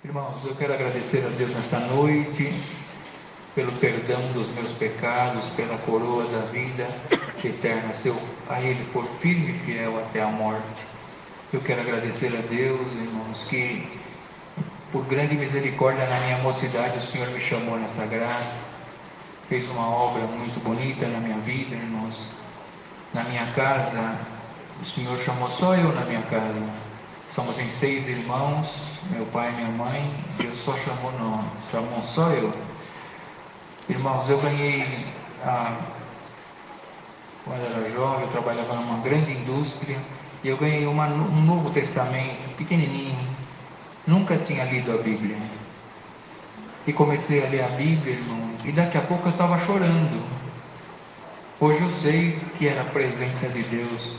Irmãos, eu quero agradecer a Deus nessa noite pelo perdão dos meus pecados, pela coroa da vida eterna, se eu a Ele for firme e fiel até a morte. Eu quero agradecer a Deus, irmãos, que por grande misericórdia na minha mocidade o Senhor me chamou nessa graça, fez uma obra muito bonita na minha vida, irmãos. Na minha casa, o Senhor chamou só eu na minha casa. Somos em 6 irmãos, meu pai e minha mãe. Deus só chamou nós, chamou só eu. Irmãos, eu ganhei, quando era jovem, eu trabalhava numa grande indústria, e eu ganhei um Novo Testamento, pequenininho. Nunca tinha lido a Bíblia. E comecei a ler a Bíblia, irmão, e daqui a pouco eu estava chorando. Hoje eu sei que era a presença de Deus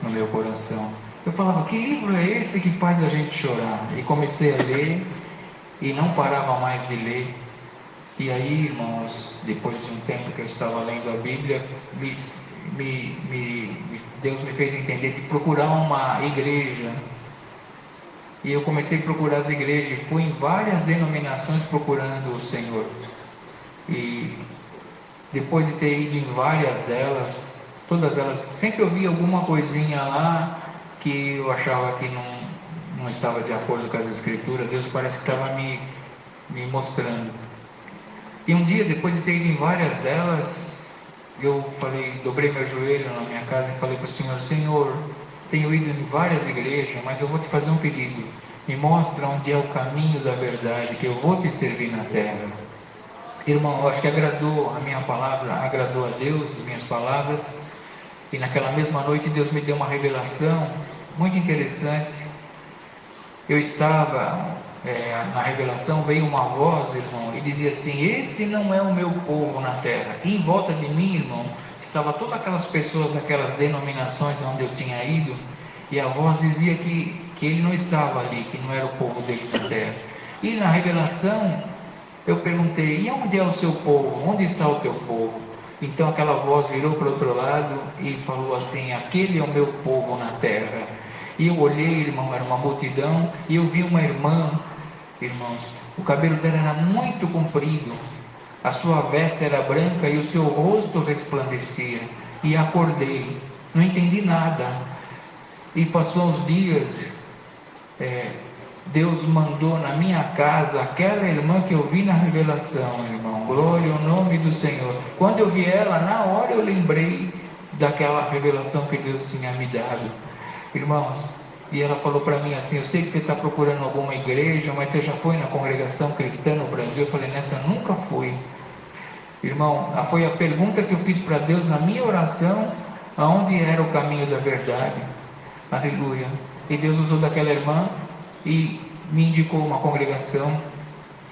no meu coração. Eu falava, que livro é esse que faz a gente chorar? E comecei a ler, e não parava mais de ler. E aí, irmãos, depois de um tempo que eu estava lendo a Bíblia, Deus me fez entender de procurar uma igreja. E eu comecei a procurar as igrejas, fui em várias denominações procurando o Senhor. E depois de ter ido em várias delas, todas elas, sempre eu via alguma coisinha lá que eu achava que não estava de acordo com as Escrituras. Deus parece que estava me mostrando. E um dia, depois de ter ido em várias delas, eu dobrei meu joelho na minha casa e falei para o Senhor: Senhor, tenho ido em várias igrejas, mas eu vou te fazer um pedido. Me mostra onde é o caminho da verdade, que eu vou te servir na terra. Irmão, eu acho que agradou a minha palavra, agradou a Deus as minhas palavras. E naquela mesma noite Deus me deu uma revelação muito interessante. Eu estava, na revelação veio uma voz, irmão, e dizia assim: esse não é o meu povo na terra. E em volta de mim, irmão, estava todas aquelas pessoas daquelas denominações onde eu tinha ido, e a voz dizia que ele não estava ali, que não era o povo dele na terra. E na revelação eu perguntei: e onde é o seu povo? Onde está o teu povo? Então aquela voz virou para o outro lado e falou assim: aquele é o meu povo na terra. E eu olhei, irmão, era uma multidão, e eu vi uma irmã, irmãos, o cabelo dela era muito comprido, a sua veste era branca e o seu rosto resplandecia. E acordei, não entendi nada. E passou uns dias, Deus mandou na minha casa aquela irmã que eu vi na revelação, irmão. Glória ao nome do Senhor. Quando eu vi ela, na hora eu lembrei daquela revelação que Deus tinha me dado. Irmãos, e ela falou para mim assim: eu sei que você está procurando alguma igreja, mas você já foi na congregação cristã no Brasil? Eu falei: nessa nunca fui. Irmão, foi a pergunta que eu fiz para Deus na minha oração: aonde era o caminho da verdade? Aleluia. E Deus usou daquela irmã e me indicou uma congregação.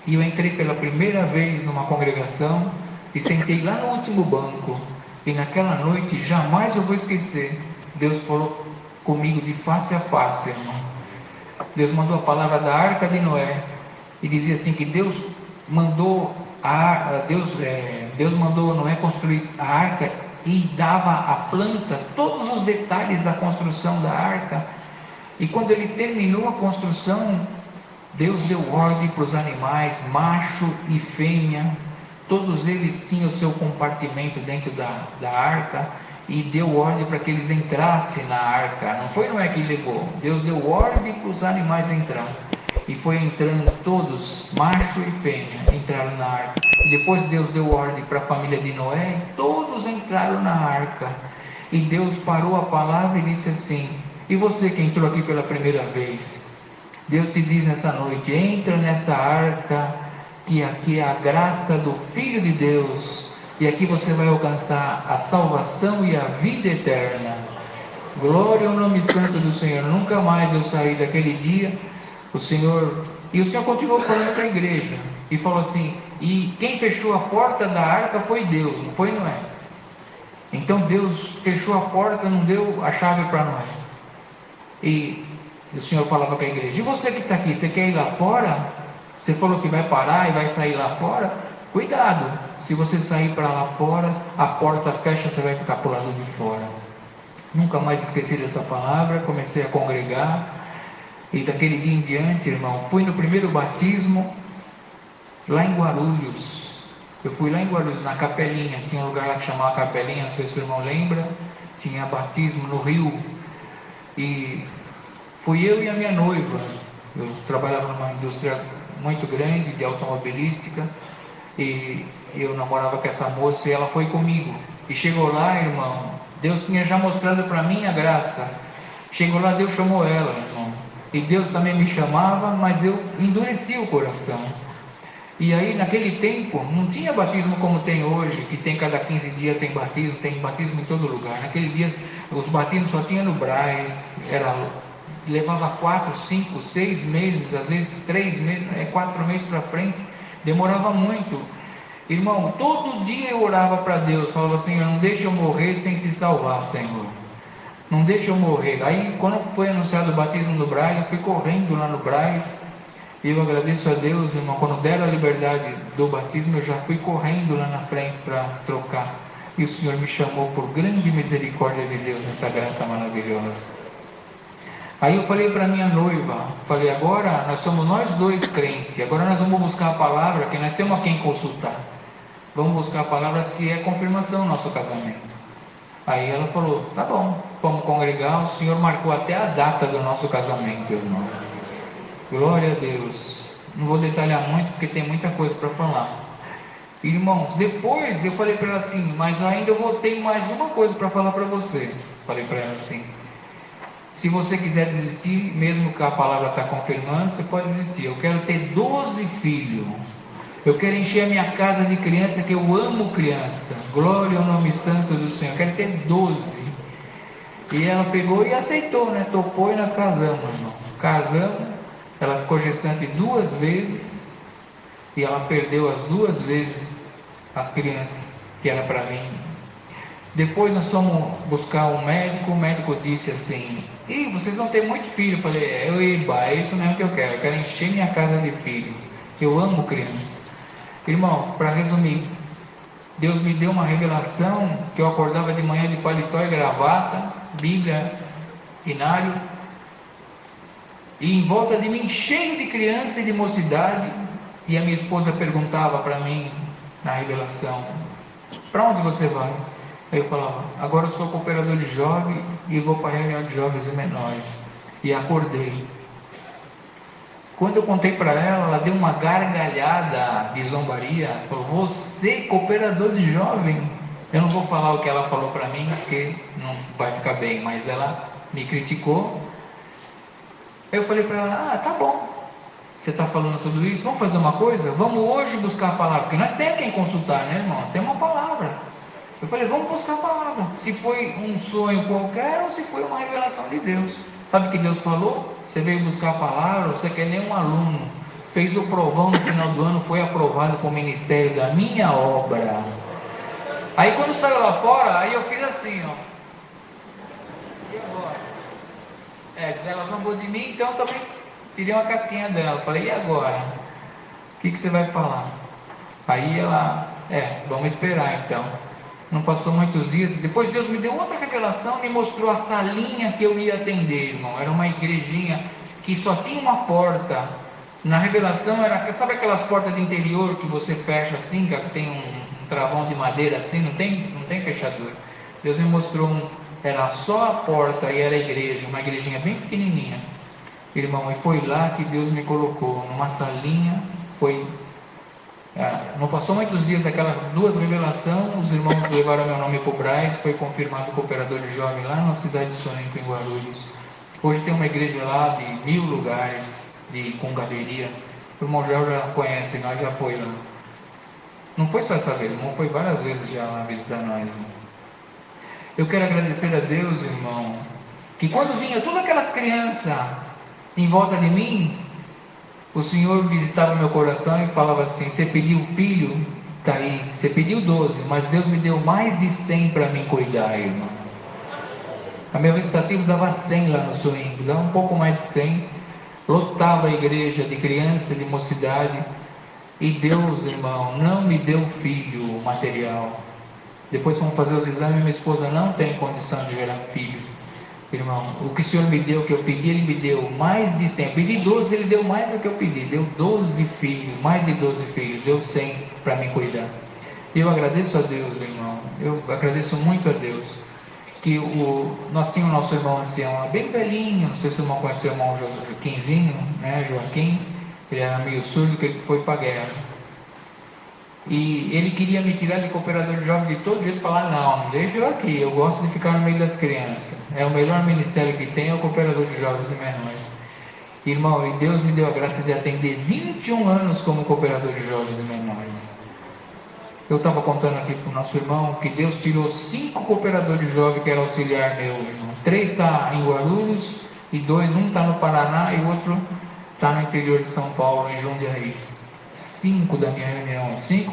E eu entrei pela primeira vez numa congregação e sentei lá no último banco. E naquela noite, jamais eu vou esquecer, Deus falou comigo de face a face, irmão. Deus mandou a palavra da Arca de Noé e dizia assim que Deus mandou Deus mandou Noé construir a arca e dava a planta, todos os detalhes da construção da arca. E quando ele terminou a construção, Deus deu ordem para os animais, macho e fêmea, todos eles tinham o seu compartimento dentro da arca, e deu ordem para que eles entrassem na arca. Não foi Noé que levou, Deus deu ordem para os animais entrar, e foi entrando todos, macho e fêmea, entraram na arca. E depois Deus deu ordem para a família de Noé, e todos entraram na arca. E Deus parou a palavra e disse assim: e você que entrou aqui pela primeira vez, Deus te diz nessa noite: entra nessa arca, que aqui é a graça do Filho de Deus, e aqui você vai alcançar a salvação e a vida eterna. Glória ao nome santo do Senhor. Nunca mais eu saí daquele dia. O Senhor continuou falando para a igreja, e falou assim: e quem fechou a porta da arca foi Deus, não foi Noé. Então Deus fechou a porta, não deu a chave para Noé. E o Senhor falava com a igreja: e você que está aqui, você quer ir lá fora? Você falou que vai parar e vai sair lá fora? Cuidado, se você sair para lá fora, a porta fecha, você vai ficar para o lado de fora. Nunca mais esqueci dessa palavra, comecei a congregar. E daquele dia em diante, irmão, fui no primeiro batismo lá em Guarulhos. Eu fui lá em Guarulhos, na Capelinha, tinha um lugar lá que chamava Capelinha, não sei se o irmão lembra, tinha batismo no rio. E fui eu e a minha noiva. Eu trabalhava numa indústria muito grande de automobilística e eu namorava com essa moça e ela foi comigo. E chegou lá, irmão, Deus tinha já mostrado para mim a graça. Chegou lá, Deus chamou ela, irmão. E Deus também me chamava, mas eu endureci o coração. E aí, naquele tempo, não tinha batismo como tem hoje, que tem cada 15 dias tem batismo em todo lugar. Naquele dia, os batismos só tinha no Brás, levava 4, 5, 6 meses, às vezes 3 meses, 4 meses para frente, demorava muito. Irmão, todo dia eu orava para Deus, falava: Senhor, não deixa eu morrer sem se salvar, Senhor. Não deixa eu morrer. Aí, quando foi anunciado o batismo no Brás, eu fui correndo lá no Brás. E eu agradeço a Deus, irmão, quando deram a liberdade do batismo, eu já fui correndo lá na frente para trocar. E o Senhor me chamou por grande misericórdia de Deus nessa graça maravilhosa. Aí eu falei para minha noiva, falei: agora nós somos nós dois crentes, agora nós vamos buscar a palavra, que nós temos a quem consultar. Vamos buscar a palavra se é confirmação do nosso casamento. Aí ela falou: tá bom, vamos congregar. O Senhor marcou até a data do nosso casamento, irmão. Glória a Deus. Não vou detalhar muito porque tem muita coisa para falar. Irmãos, depois eu falei para ela assim: mas ainda eu tenho mais uma coisa para falar para você. Falei para ela assim: se você quiser desistir, mesmo que a palavra está confirmando, você pode desistir. Eu quero ter 12 filhos. Eu quero encher a minha casa de criança, que eu amo criança. Glória ao nome santo do Senhor. Eu quero ter 12. E ela pegou e aceitou, né? Topou e nós casamos, irmão. Casamos. Ela ficou gestante 2 vezes. E ela perdeu as 2 vezes as crianças que era para mim. Depois nós fomos buscar um médico. O médico disse assim: ih, vocês vão ter muito filho. Eu falei: é isso mesmo que eu quero. Eu quero encher minha casa de filho. Eu amo criança. Irmão, para resumir, Deus me deu uma revelação que eu acordava de manhã de paletó e gravata, Bíblia, inário, e em volta de mim cheio de criança e de mocidade. E a minha esposa perguntava para mim na revelação: para onde você vai? Aí eu falava: agora eu sou cooperador de jovens e vou para a reunião de jovens e menores. E acordei. Quando eu contei para ela, ela deu uma gargalhada de zombaria. Falou: você, cooperador de jovem? Eu não vou falar o que ela falou para mim, porque não vai ficar bem, mas ela me criticou. Eu falei para ela: ah, tá bom, você está falando tudo isso, vamos fazer uma coisa? Vamos hoje buscar a palavra, porque nós temos quem consultar, né, irmão? Tem uma palavra. Eu falei: vamos buscar a palavra, se foi um sonho qualquer ou se foi uma revelação de Deus. Sabe o que Deus falou? Você veio buscar a palavra, você quer nem um aluno, fez o provão no final do ano, foi aprovado com o ministério da minha obra. Aí quando saiu lá fora, aí eu fiz assim, ó. E agora? Ela zombou de mim, então eu também tirei uma casquinha dela. Falei: e agora? O que você vai falar? Aí ela: vamos esperar então. Não passou muitos dias, depois Deus me deu outra revelação, me mostrou a salinha que eu ia atender, irmão. Era uma igrejinha que só tinha uma porta. Na revelação era, sabe aquelas portas de interior que você fecha assim, que tem um travão de madeira assim, não tem fechadura. Deus me mostrou era só a porta e era a igreja, uma igrejinha bem pequenininha, irmão. E foi lá que Deus me colocou, numa salinha. Não passou muitos dias daquelas 2 revelações, os irmãos levaram meu nome para o Brás, foi confirmado cooperador de jovem lá na cidade de Soninco, em Guarulhos. Hoje tem uma igreja lá de 1000 lugares, com galeria. O irmão Joel já conhece, nós já foi lá. Não foi só essa vez, o irmão foi várias vezes já lá visitar nós, irmão. Eu quero agradecer a Deus, irmão, que quando vinha todas aquelas crianças em volta de mim, o Senhor visitava meu coração e falava assim: você pediu filho? Está aí. Você pediu 12, mas Deus me deu mais de 100 para mim cuidar, irmão. A meu recitativo dava 100 lá no Swing, dava um pouco mais de 100. Lotava a igreja de criança, de mocidade. E Deus, irmão, não me deu filho material. Depois fomos fazer os exames e minha esposa não tem condição de gerar filho. Irmão, o que o Senhor me deu, que eu pedi, Ele me deu mais de 100. Eu pedi 12, Ele deu mais do que eu pedi. Deu 12 filhos, mais de 12 filhos. Deu 100 para me cuidar. E eu agradeço a Deus, irmão. Eu agradeço muito a Deus. Que nós tínhamos o nosso irmão ancião, bem velhinho. Não sei se o irmão conheceu o irmão Joaquinzinho, né? Joaquim. Ele era meio surdo, que ele foi para a guerra. E ele queria me tirar de cooperador de jovens de todo jeito, falar, não, deixa eu aqui, eu gosto de ficar no meio das crianças. É o melhor ministério que tem, é o cooperador de jovens e menores. Irmão, e Deus me deu a graça de atender 21 anos como cooperador de jovens e menores. Eu estava contando aqui para o nosso irmão que Deus tirou 5 cooperadores de jovens que era auxiliar meu, irmão. 3 está em Guarulhos, e 2, um está no Paraná e o outro está no interior de São Paulo, em Jundiaí. 5 da minha reunião, 5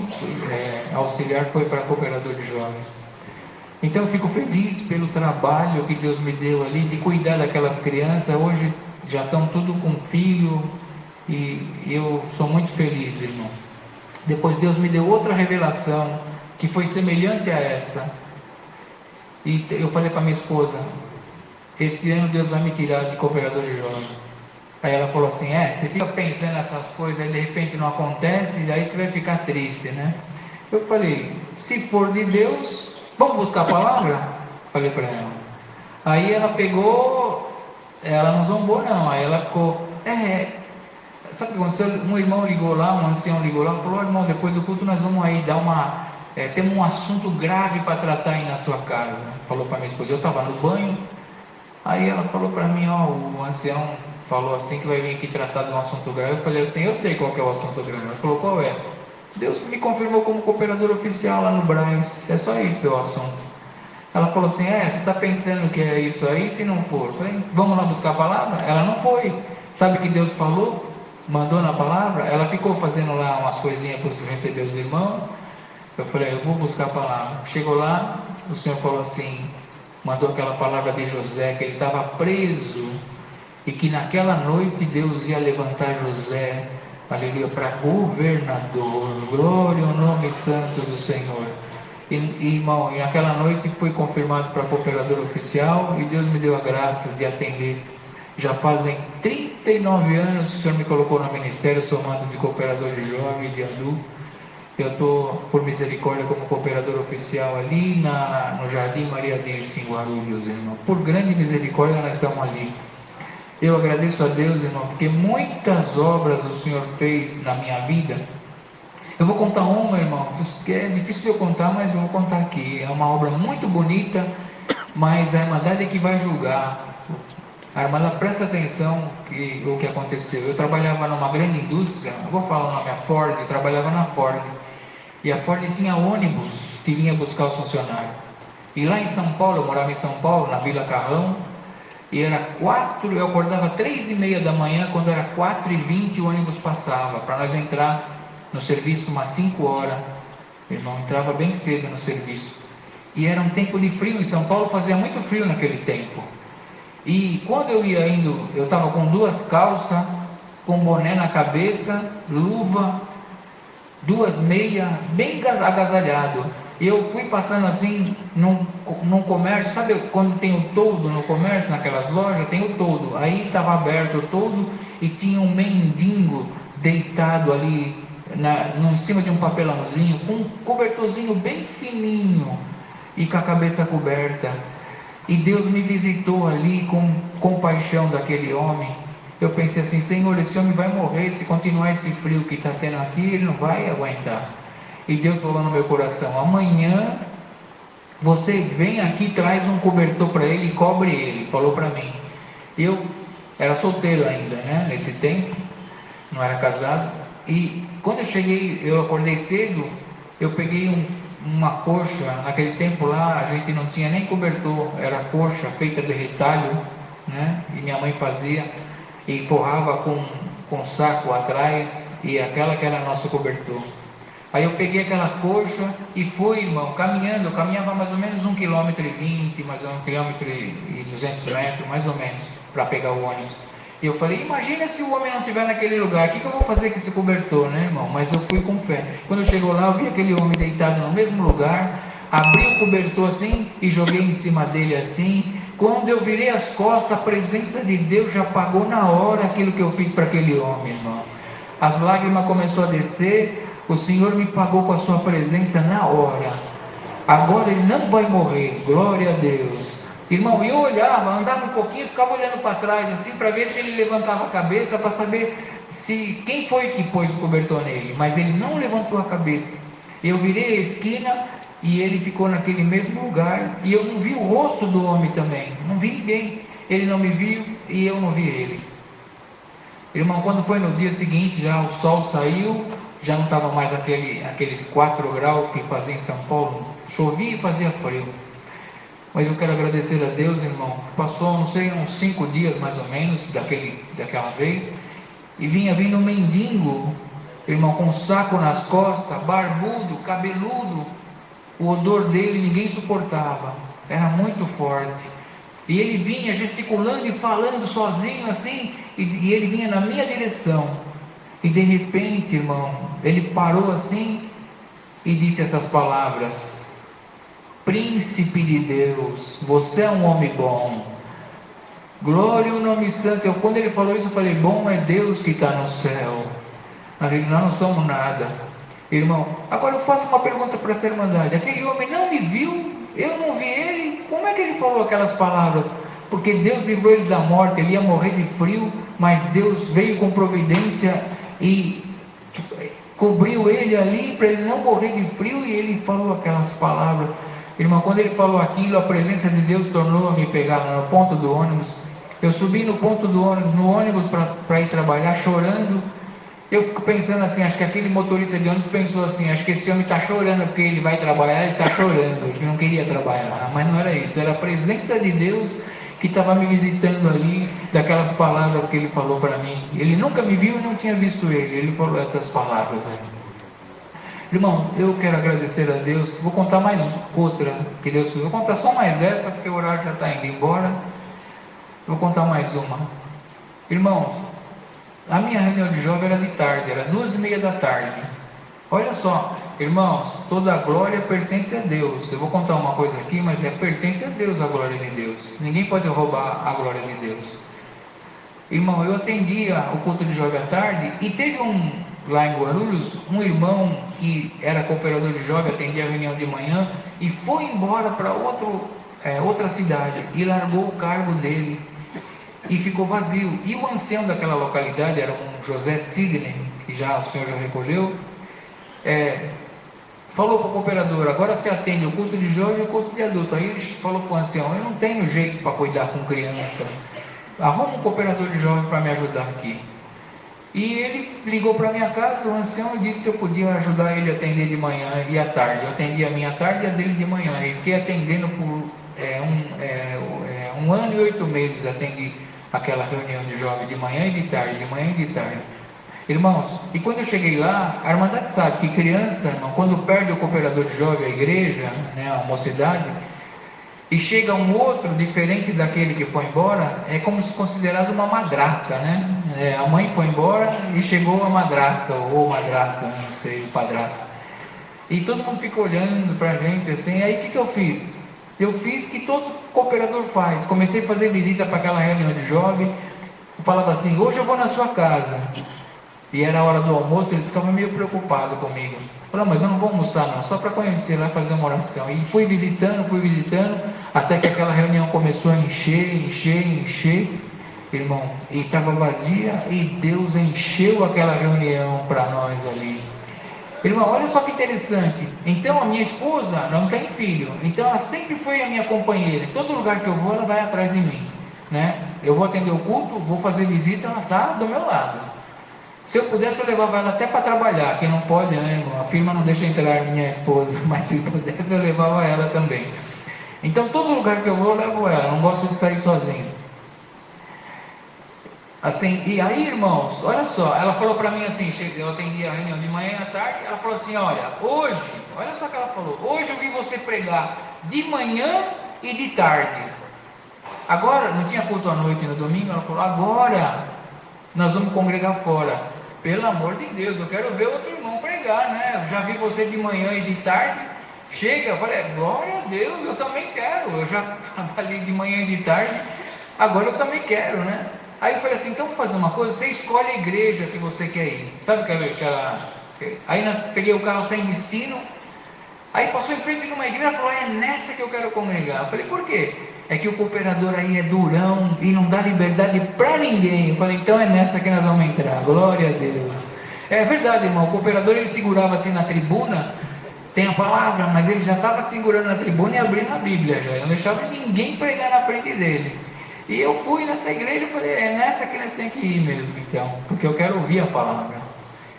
auxiliar foi para cooperador de jovens. Então eu fico feliz pelo trabalho que Deus me deu ali, de cuidar daquelas crianças. Hoje já estão tudo com filho, e eu sou muito feliz, irmão. Depois Deus me deu outra revelação, que foi semelhante a essa, e eu falei para minha esposa, esse ano Deus vai me tirar de cooperador de jovens. Aí ela falou assim, você fica pensando nessas coisas, aí de repente não acontece, e aí você vai ficar triste, né? Eu falei, se for de Deus, vamos buscar a palavra? Falei para ela. Aí ela pegou, ela não zombou não, aí ela ficou, sabe o que aconteceu? Um irmão ligou lá, um ancião ligou lá, falou, irmão, depois do culto nós vamos aí dar temos um assunto grave para tratar aí na sua casa. Falou para minha esposa, eu estava no banho, aí ela falou para mim, o ancião falou assim que vai vir aqui tratar de um assunto grave. Eu falei assim, eu sei qual que é o assunto grave. Ela falou, qual é? Deus me confirmou como cooperador oficial lá no Brás, é só isso o assunto. Ela falou assim, você está pensando que é isso aí? Se não for, eu falei, vamos lá buscar a palavra? Ela não foi. Sabe o que Deus falou? Mandou na palavra? Ela ficou fazendo lá umas coisinhas para receber os irmãos. Eu falei, eu vou buscar a palavra. Chegou lá, o Senhor falou assim, mandou aquela palavra de José, que ele estava preso, e que naquela noite Deus ia levantar José, aleluia, para governador. Glória ao nome santo do Senhor. Irmão, e naquela noite fui confirmado para cooperador oficial, e Deus me deu a graça de atender. Já fazem 39 anos que o Senhor me colocou no ministério, somando de cooperador de jovem e de adulto. Eu estou, por misericórdia, como cooperador oficial ali no Jardim Maria Dirce, em Guarulhos, irmão. Por grande misericórdia nós estamos ali. Eu agradeço a Deus, irmão, porque muitas obras o Senhor fez na minha vida. Eu vou contar uma, irmão, que é difícil de eu contar, mas eu vou contar aqui. É uma obra muito bonita, mas a Irmandade é que vai julgar. A Irmandade, presta atenção o que aconteceu. Eu trabalhava numa grande indústria, eu vou falar o nome, a Ford, eu trabalhava na Ford. E a Ford tinha ônibus que vinha buscar os funcionários. E lá em São Paulo, eu morava em São Paulo, na Vila Carrão, e era 4, eu acordava 3h30 da manhã, quando era 4h20 o ônibus passava, para nós entrar no serviço umas 5 horas, irmão, entrava bem cedo no serviço, e era um tempo de frio, em São Paulo fazia muito frio naquele tempo, e quando eu ia indo, eu estava com 2 calças, com boné na cabeça, luva, 2 meias, bem agasalhado. Eu fui passando assim num comércio, sabe quando tem o toldo no comércio, naquelas lojas, tem o toldo, aí estava aberto o toldo e tinha um mendigo deitado ali em cima de um papelãozinho, com um cobertorzinho bem fininho e com a cabeça coberta, e Deus me visitou ali com compaixão daquele homem. Eu pensei assim, Senhor, esse homem vai morrer, se continuar esse frio que está tendo aqui, ele não vai aguentar. E Deus falou no meu coração, amanhã você vem aqui, traz um cobertor para ele e cobre ele. Falou para mim. Eu era solteiro ainda, né, nesse tempo, não era casado, e quando eu cheguei, eu acordei cedo, eu peguei uma coxa. Naquele tempo lá a gente não tinha nem cobertor, era coxa feita de retalho, né, e minha mãe fazia, e forrava com saco atrás, e aquela que era nosso cobertor. Aí eu peguei aquela coxa e fui, irmão, caminhando. Eu caminhava mais ou menos 1,20 km, mais ou menos 1,2 km, mais ou menos, para pegar o ônibus. E eu falei, imagina se o homem não estiver naquele lugar, o que eu vou fazer com esse cobertor, né, irmão? Mas eu fui com fé. Quando chegou lá, eu vi aquele homem deitado no mesmo lugar, abri o cobertor assim e joguei em cima dele assim, Quando eu virei as costas, a presença de Deus já pagou na hora aquilo que eu fiz para aquele homem, irmão. As lágrimas começaram a descer, o Senhor me pagou com a sua presença na hora. Agora ele não vai morrer, glória a Deus. Irmão, eu olhava, andava um pouquinho, ficava olhando para trás assim, para ver se ele levantava a cabeça, para saber se quem foi que pôs o cobertor nele. Mas ele não levantou a cabeça. Eu virei a esquina e ele ficou naquele mesmo lugar, e eu não vi o rosto do homem também, não vi ninguém. Ele não me viu e eu não vi ele. Irmão, quando foi no dia seguinte, já o sol saiu, já não estava mais aqueles 4 graus que fazia em São Paulo, chovia e fazia frio. Mas eu quero agradecer a Deus, irmão. Passou, não sei, uns 5 dias mais ou menos daquela vez, e vinha vindo um mendigo, irmão, com um saco nas costas, barbudo, cabeludo. O odor dele ninguém suportava, era muito forte. E ele vinha gesticulando e falando sozinho assim, e ele vinha na minha direção. E de repente, irmão, ele parou assim e disse essas palavras: Príncipe de Deus, você é um homem bom. Glória ao nome santo. Quando ele falou isso, eu falei: bom é Deus que está no céu. Nós não somos nada. Irmão, agora eu faço uma pergunta para essa irmandade: aquele homem não me viu, eu não vi ele, como é que ele falou aquelas palavras? Porque Deus livrou ele da morte, ele ia morrer de frio, mas Deus veio com providência e cobriu ele ali para ele não morrer de frio, e ele falou aquelas palavras. Irmão, quando ele falou aquilo, a presença de Deus tornou a me pegar no ponto do ônibus. Eu subi no ponto do ônibus, no ônibus para ir trabalhar, chorando. Eu fico pensando assim, acho que aquele motorista de ônibus pensou assim: acho que esse homem está chorando porque ele vai trabalhar, ele está chorando, ele não queria trabalhar. Mas não era isso, era a presença de Deus que estava me visitando ali, daquelas palavras que ele falou para mim. Ele nunca me viu e não tinha visto ele falou essas palavras aí. Irmão, eu quero agradecer a Deus. Vou contar mais outra que Deus fez. Vou contar só mais essa, porque o horário já está indo embora. Vou contar mais uma. Irmãos, a minha reunião de jovem era de tarde, era 2:30 da tarde. Olha só, irmãos, toda a glória pertence a Deus. Eu vou contar uma coisa aqui, mas pertence a Deus a glória de Deus. Ninguém pode roubar a glória de Deus. Irmão, eu atendia o culto de jovem à tarde, e teve lá em Guarulhos, um irmão que era cooperador de jovem, atendia a reunião de manhã, e foi embora para outra cidade, e largou o cargo dele, e ficou vazio. E o ancião daquela localidade era um José Sidney, que o senhor já recolheu, falou para o cooperador: agora se atende o culto de jovem e o culto de adulto. Aí ele falou para o ancião: eu não tenho jeito para cuidar com criança, arruma um cooperador de jovem para me ajudar aqui. E ele ligou para minha casa, o ancião, e disse se eu podia ajudar ele a atender de manhã e à tarde. Eu atendia a minha tarde e a dele de manhã, e fiquei atendendo por 1 ano e 8 meses, atendi aquela reunião de jovem de manhã e de tarde, de manhã e de tarde. Irmãos, e quando eu cheguei lá, a irmandade sabe que criança, irmão, quando perde o cooperador de jovem, a igreja, a mocidade, e chega um outro diferente daquele que foi embora, é como se considerado uma madrasta, né? A mãe foi embora e chegou a madrasta, ou madrasta, não sei, o padrasto. E todo mundo fica olhando para a gente assim. Aí o que eu fiz? Eu fiz que todo cooperador faz. Comecei a fazer visita para aquela reunião de jovem. Eu falava assim: hoje eu vou na sua casa. E era a hora do almoço, eles ficavam meio preocupados comigo. Falaram: mas eu não vou almoçar não, só para conhecer lá, fazer uma oração. E fui visitando, até que aquela reunião começou a encher, irmão, e estava vazia, e Deus encheu aquela reunião para nós ali. Irmão, olha só que interessante. Então a minha esposa não tem filho, então ela sempre foi a minha companheira. Em todo lugar que eu vou, ela vai atrás de mim, né? Eu vou atender o culto, vou fazer visita, ela está do meu lado. Se eu pudesse, eu levava ela até para trabalhar, que não pode, né, irmão? A firma não deixa entrar minha esposa, mas se pudesse, eu levava ela também. Então, todo lugar que eu vou, eu levo ela, não gosto de sair sozinho. Assim, e aí, irmãos, olha só, ela falou para mim assim, eu atendi a reunião de manhã e à tarde, ela falou assim: olha só o que ela falou: hoje eu vi você pregar de manhã e de tarde. Agora, não tinha culto à noite no domingo, ela falou: agora nós vamos congregar fora. Pelo amor de Deus, eu quero ver outro irmão pregar, né? Eu já vi você de manhã e de tarde, Chega, eu falei, glória a Deus, eu também quero. Eu já trabalhei de manhã e de tarde, agora eu também quero, né? Aí eu falei assim, então vamos fazer uma coisa, você escolhe a igreja que você quer ir. Sabe aquela. Aí nós peguei o carro sem destino, aí passou em frente de uma igreja e falou, é nessa que eu quero congregar. Eu falei, por quê? É que o cooperador aí é durão e não dá liberdade para ninguém. Eu falei, então é nessa que nós vamos entrar. Glória a Deus. É verdade, irmão, o cooperador ele segurava assim na tribuna, tem a palavra, mas ele já estava segurando na tribuna e abrindo a Bíblia já. Eu não deixava ninguém pregar na frente dele. E eu fui nessa igreja e falei, é nessa que nós temos que ir mesmo, então, porque eu quero ouvir a palavra.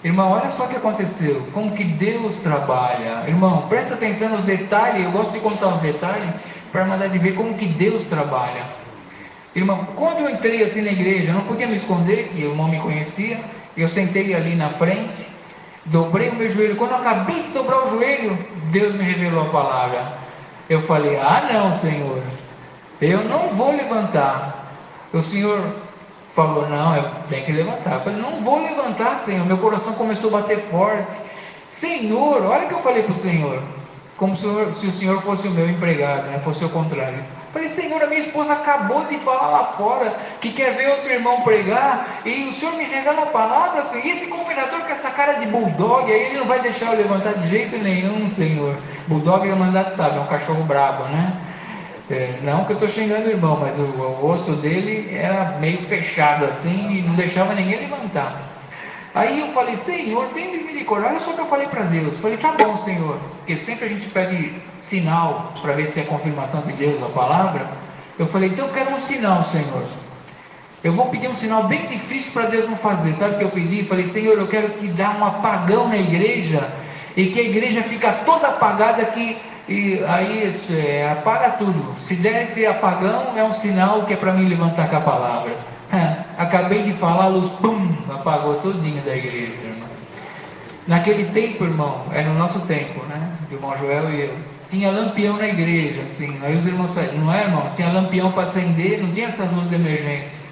Irmão, olha só o que aconteceu, como que Deus trabalha. Irmão, presta atenção nos detalhes, eu gosto de contar os detalhes, para mandar de ver como que Deus trabalha. Irmão, quando eu entrei assim na igreja, eu não podia me esconder, que eu não me conhecia, eu sentei ali na frente, dobrei o meu joelho. Quando eu acabei de dobrar o joelho, Deus me revelou a palavra. Eu falei, ah não, Senhor, eu não vou levantar. O Senhor falou, não, eu tenho que levantar. Eu falei, não vou levantar, Senhor. Meu coração começou a bater forte. Senhor, olha o que eu falei para o Senhor, como se o Senhor fosse o meu empregado, né? Fosse o contrário. Eu falei, Senhor, a minha esposa acabou de falar lá fora que quer ver outro irmão pregar, e o Senhor me revela a palavra, assim, e esse cooperador com essa cara de bulldog, aí ele não vai deixar eu levantar de jeito nenhum, Senhor. Bulldog é mandado, sabe, é um cachorro brabo, né? Não que eu estou xingando o irmão, mas o osso dele era meio fechado assim e não deixava ninguém levantar. Aí eu falei, Senhor, tem misericórdia. Olha só o que eu falei para Deus. Falei, tá bom, Senhor, porque sempre a gente pede sinal para ver se é confirmação de Deus a palavra. Eu falei, então eu quero um sinal, Senhor. Eu vou pedir um sinal bem difícil para Deus não fazer. Sabe o que eu pedi? Falei, Senhor, eu quero que dá um apagão na igreja e que a igreja fica toda apagada aqui. E aí apaga tudo. Se der esse apagão, é um sinal que é para mim levantar com a palavra. Acabei de falar, a luz, pum, apagou todinha da igreja, irmão. Naquele tempo, irmão, é no nosso tempo, né? Do irmão Joel e eu. Tinha lampião na igreja, assim. Aí os irmãos saíram, não é, irmão? Tinha lampião para acender, não tinha essas luzes de emergência.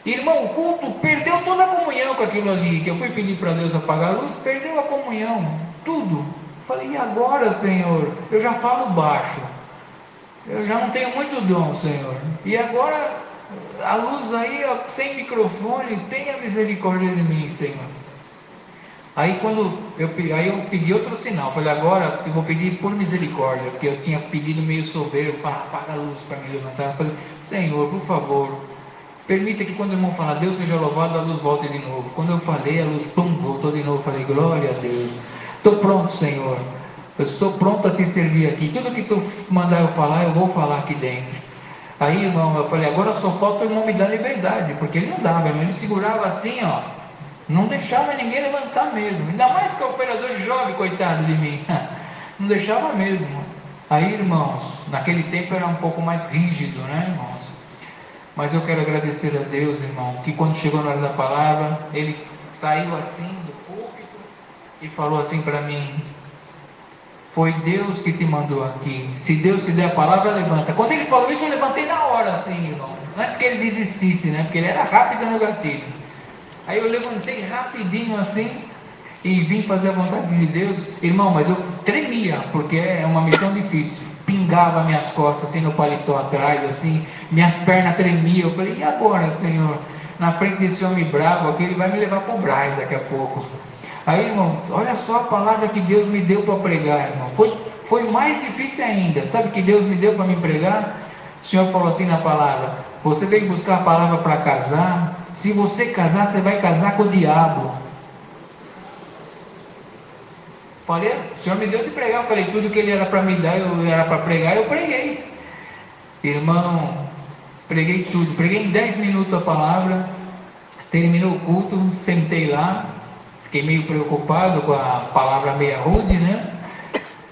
Irmão, o culto perdeu toda a comunhão com aquilo ali, que eu fui pedir para Deus apagar a luz, perdeu a comunhão, tudo. Falei, e agora, Senhor? Eu já falo baixo, eu já não tenho muito dom, Senhor. E agora, a luz aí, ó, sem microfone, tenha misericórdia de mim, Senhor. Aí eu pedi outro sinal, falei, agora eu vou pedir por misericórdia, porque eu tinha pedido meio soberbo, falei, apaga a luz para me levantar. Eu falei, Senhor, por favor, permita que quando o irmão falar, Deus seja louvado, a luz volte de novo. Quando eu falei, a luz, pum, voltou de novo. Falei, glória a Deus. Estou pronto, Senhor. Eu estou pronto a te servir aqui. Tudo que tu mandar eu falar, eu vou falar aqui dentro. Aí, irmão, eu falei, agora só falta o irmão me dar liberdade, porque ele não dava, irmão. Ele segurava assim, ó. Não deixava ninguém levantar mesmo. Ainda mais que o operador jovem, coitado de mim. Não deixava mesmo. Aí, irmãos, naquele tempo era um pouco mais rígido, né, irmãos? Mas eu quero agradecer a Deus, irmão, que quando chegou na hora da palavra, ele saiu assim do púlpito e falou assim para mim, foi Deus que te mandou aqui, se Deus te der a palavra, levanta. Quando ele falou isso, eu levantei na hora assim, irmão, antes que ele desistisse, né, porque ele era rápido no gatilho. Aí eu levantei rapidinho assim e vim fazer a vontade de Deus, irmão, mas eu tremia, porque é uma missão difícil. Pingava minhas costas assim no paletó atrás, assim, minhas pernas tremiam. Eu falei, e agora, Senhor? Na frente desse homem bravo aqui, ele vai me levar para o Brás daqui a pouco. Aí, irmão, olha só a palavra que Deus me deu para pregar, irmão. Foi mais difícil ainda. Sabe o que Deus me deu para me pregar? O Senhor falou assim na palavra: você veio buscar a palavra para casar. Se você casar, você vai casar com o diabo. Falei, o Senhor me deu de pregar. Eu falei, tudo que Ele era para me dar, eu era para pregar, eu preguei. Irmão, preguei tudo. Preguei em 10 minutos a palavra. Terminou o culto, sentei lá. Fiquei meio preocupado com a palavra meia rude, né?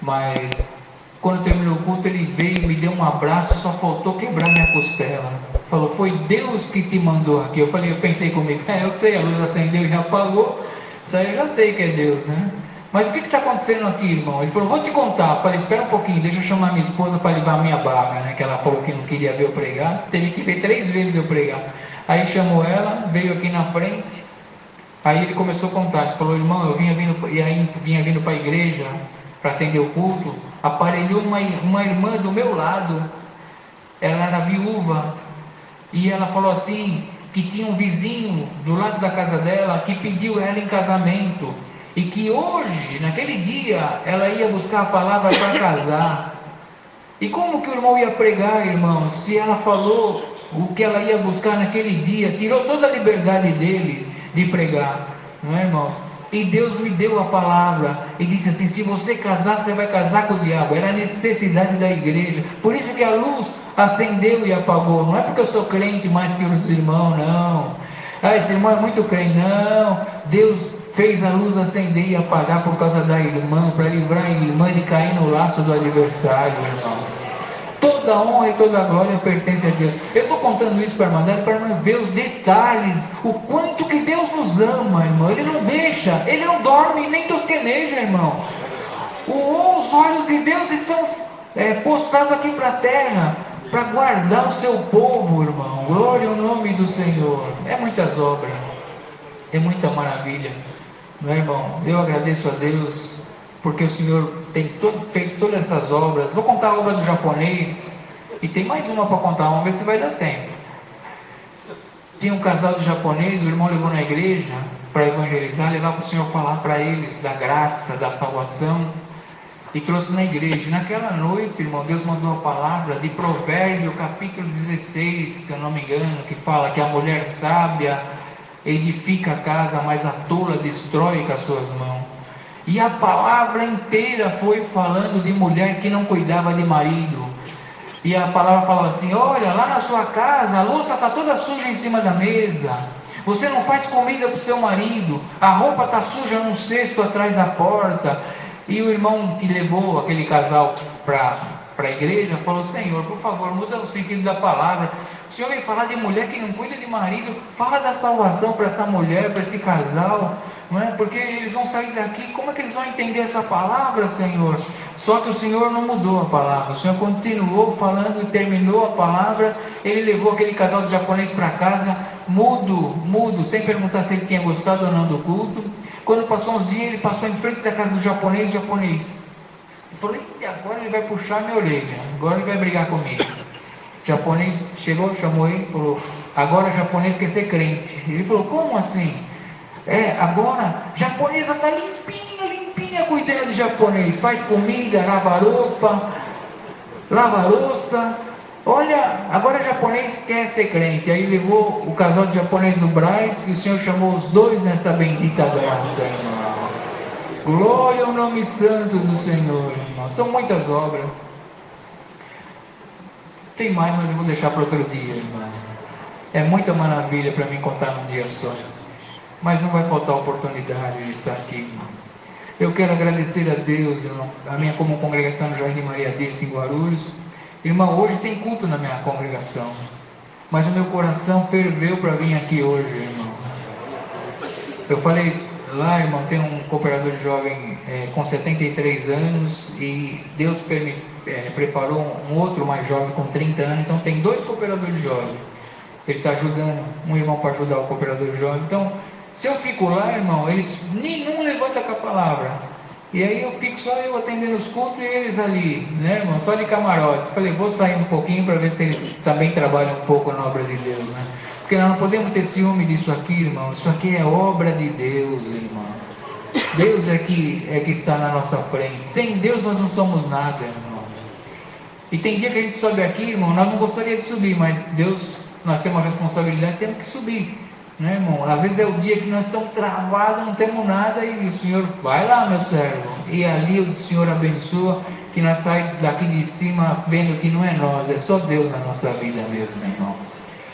Mas quando terminou o culto, ele veio, me deu um abraço, só faltou quebrar minha costela. Falou, foi Deus que te mandou aqui. Eu falei, eu pensei comigo, eu sei, a luz acendeu e já apagou. Isso aí eu já sei que é Deus, né? Mas o que está acontecendo aqui, irmão? Ele falou, vou te contar. Eu falei, espera um pouquinho, deixa eu chamar minha esposa para levar a minha barba, né? Que ela falou que não queria ver eu pregar. Teve que ver 3 vezes eu pregar. Aí chamou ela, veio aqui na frente. Aí ele começou a contar. Ele falou, irmão, eu vinha vindo para a igreja. para atender o culto, aparelhou uma irmã do meu lado. Ela era viúva, e ela falou assim, que tinha um vizinho do lado da casa dela, que pediu ela em casamento, e que hoje, naquele dia, ela ia buscar a palavra para casar. E como que o irmão ia pregar, irmão, se ela falou o que ela ia buscar naquele dia, tirou toda a liberdade dele de pregar, não é, irmãos? E Deus me deu a palavra e disse assim: se você casar, você vai casar com o diabo. Era a necessidade da igreja. Por isso que a luz acendeu e apagou. Não é porque eu sou crente mais que os irmãos, não. Ah, esse irmão é muito crente. Não. Deus fez a luz acender e apagar por causa da irmã, para livrar a irmã de cair no laço do adversário, irmão. Toda honra e toda glória pertence a Deus. Eu estou contando isso para a irmandade, para nós ver os detalhes, o quanto que Deus nos ama, irmão. Ele não deixa, Ele não dorme nem tosqueneja, irmão. Os olhos de Deus estão postados aqui para a terra, para guardar o seu povo, irmão. Glória ao nome do Senhor. É muitas obras, é muita maravilha, não é, irmão? Eu agradeço a Deus, porque o Senhor tem feito todas essas obras. Vou contar a obra do japonês, e tem mais uma para contar, vamos ver se vai dar tempo. Tinha um casal de japonês, o irmão levou na igreja para evangelizar, levar para o Senhor falar para eles da graça, da salvação, e trouxe na igreja. Naquela noite, irmão, Deus mandou a palavra de Provérbio, capítulo 16, se eu não me engano, que fala que a mulher sábia edifica a casa, mas a tola destrói com as suas mãos. E a palavra inteira foi falando de mulher que não cuidava de marido. E a palavra falava assim: olha, lá na sua casa a louça está toda suja em cima da mesa, você não faz comida para o seu marido, a roupa está suja num cesto atrás da porta. E o irmão que levou aquele casal para a igreja falou: Senhor, por favor, muda o sentido da palavra. O Senhor vem falar de mulher que não cuida de marido, fala da salvação para essa mulher, para esse casal, não é? Porque eles vão sair daqui, como é que eles vão entender essa palavra, Senhor? Só que o Senhor não mudou a palavra, o Senhor continuou falando e terminou a palavra. Ele levou aquele casal de japonês para casa, mudo, sem perguntar se ele tinha gostado ou não do culto. Quando passou uns dias, ele passou em frente da casa do japonês. Ele falou: e agora ele vai puxar minha orelha, agora ele vai brigar comigo. O japonês chegou, chamou ele e falou: agora o japonês quer ser crente. Ele falou: como assim? Agora a japonesa está limpinha, cuidando de japonês, faz comida, lava roupa, lava louça. Olha, agora o japonês quer ser crente. Aí levou o casal de japonês no Brás, e o Senhor chamou os dois nesta bendita graça, irmão. Glória ao nome santo do Senhor, irmão. São muitas obras. Tem mais, mas eu vou deixar para outro dia, irmão. É muita maravilha para mim contar num dia só. Mas não vai faltar oportunidade de estar aqui, irmão. Eu quero agradecer a Deus, irmão, a minha como congregação no Jardim Maria Dirce, em Guarulhos. Irmão, hoje tem culto na minha congregação, mas o meu coração ferveu para vir aqui hoje, irmão. Eu falei lá, irmão, tem um cooperador jovem com 73 anos, e Deus preparou um outro mais jovem com 30 anos, então tem dois cooperadores jovens. Ele está ajudando um irmão para ajudar o cooperador jovem. Então, se eu fico lá, irmão, nenhum levanta com a palavra. E aí eu fico só eu atendendo os cultos e eles ali, né, irmão? Só de camarote. Falei: vou sair um pouquinho para ver se eles também trabalham um pouco na obra de Deus, né? Porque nós não podemos ter ciúme disso aqui, irmão. Isso aqui é obra de Deus, irmão. Deus é que está na nossa frente. Sem Deus nós não somos nada, irmão. E tem dia que a gente sobe aqui, irmão, nós não gostaríamos de subir, mas Deus, nós temos uma responsabilidade, temos que subir. Né, irmão? Às vezes é o dia que nós estamos travados, não temos nada, e o Senhor: vai lá, meu servo, e ali o Senhor abençoa, que nós saímos daqui de cima vendo que não é nós, é só Deus na nossa vida mesmo, irmão.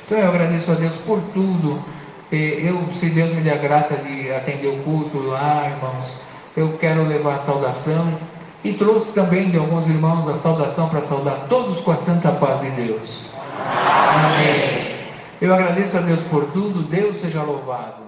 Então eu agradeço a Deus por tudo. Se Deus me der a graça de atender o culto lá, irmãos, eu quero levar a saudação, e trouxe também de alguns irmãos a saudação para saudar todos com a santa paz de Deus. Amém. Eu agradeço a Deus por tudo. Deus seja louvado.